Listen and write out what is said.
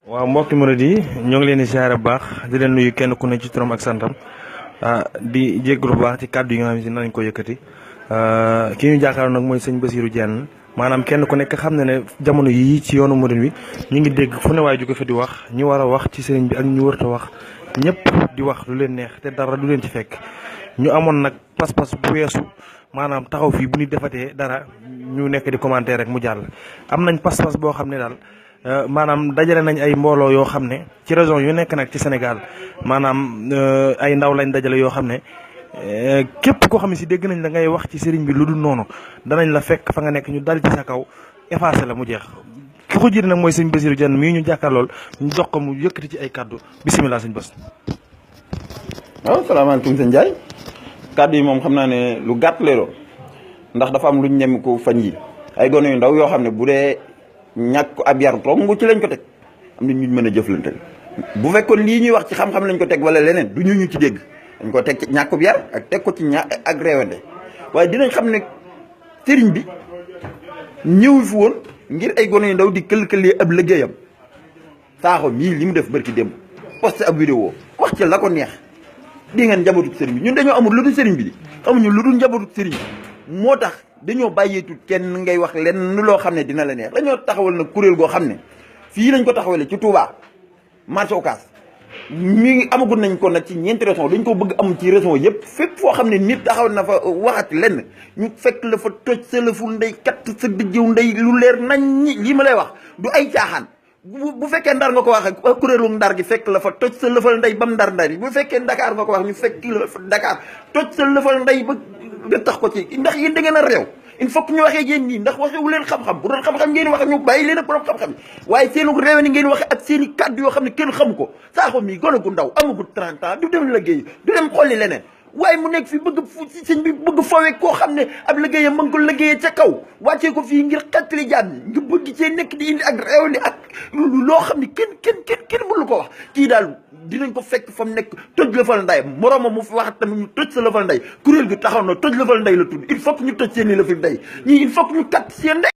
waaw mbokki murid yi ñoo ngi leen di ziare bu baax di leen nuyu kenn ku ne ci turam ak santam di jégalu bu baax ci kàddu yi nga xam ne nañ ko yëkkati ki ñu jàkkaarloo nag mooy sëñ Bassirou Diène maanaam kenn ku nekk xam ne jamono yii ci yoonu murid wi ñu ngi dégg fu ne waaye jóge fa di wax ñi war a wax ci sëriñ bi ak ñu wërta wax ñëpp di wax lu leen neex te dara du leen ci fekk ñu amoon nag pas-pas bu weesu maanaam taxaw fii bu ñu defatee dara ñu nekk di commenter rek mu jàll am nañ pas-pas boo xam ne daal maanaam dajale nañ ay mbooloo yoo xam ne ci région yu nekk nag ci Sénégal maanaam ay ndaw lañ dajale yoo xam ne képp koo xam ne si dégg nañ la ngay wax ci sëriñ bi lu dul noonu danañ la fekk fa nga nekk ñu dal ci sa kaw effacé la mu jeex ki ko jiite nag mooy sëñ Bassirou Diène mii ñu jàkkaarlool ñu jox ko mu yëkkati ci ay kaddu bisimilah sëñ Bass. waaw salaamaaleykum sëñ Ndiaye kaddu yi moom xam naa ne lu gàtt leeroo ndax dafa am lu ñu ñem ko fañ yi ay gone yu ndaw yoo xam ne bu dee ñàkk ab yar tong ci lañ ko teg am na ñu mën a jëflante bu fekkoon lii ñuy wax ci xam-xam lañ ko teg wala leneen du ñu ci dégg dañ ko teg ci ñàkkub yar ak teg ko ci ak réewante waaye dinañ xam ne sëriñ bi ñëw fi woon ngir ay gone yu ndaw di kël-këlee ab liggéeyam saaxo mii li mu def barki démb posté ab vidéo wax ci la ko neex di ngeen njabootu sëriñ bi ñun dañoo amul lu dul sëriñ bi di xamuñu lu dul njabootu sëriñ bi moo tax dañoo bàyyeetul kenn ngay wax lenn loo xam ne dina la neex dañoo taxawal nag kuréel goo xam ne fii lañ ko taxawale ci Touba marché Ocass mi amagul nañ ko nag ci ñeenti région dañ ko bëgg am ci région yëpp fépp foo xam ne nit taxaw na fa waxati lenn ñu fekk la fa toj sa lëful ndey kat sa dijjëw ndey lu leer nañ ñi lii ma lay wax du ay caaxaan bu fekkee ndar nga ko wax ak kuréelu ndar gi fekk la fa toj sa lëfal ndey bam ndar yi bu fekkee Dakar nga ko wax ñu fekk la fa Dakar toj sa lëfal ndey ba nga tax ko ci ndax yéen da ngeen a réew il faut que ñu waxee yéen ñii ndax waxewu leen xam-xam bu doon xam-xam ngeen wax ñu bàyyi leen ak borom xam-xam waaye seenu réew ni ngeen waxe ak seen i kàddu yoo xam ne kenn xamu ko saaxo mii gone gu ndaw amagul 30 ans du dem liggéey du dem xolli leneen waaye mu nekk fi bëgg sëñ bi bëgg fawee koo xam ne ab liggéeyam ma ngi ko liggéeyee ca kaw wàccee ko fii ngir xettali jaam ñi nga bëgg cee nekk di indi ak réew ni ak loo xam ne kenn mënu ko wax kii daal dinañ ko fekk fa mu nekk toj lëfal nday moroomam mu fi wax tamit ñu toj sa lëfal nday kuréel gi taxaw na toj lëfal nday la tudd il faut que ñu toj seen i lëfal nday ñii il faut que ñu kat seen nday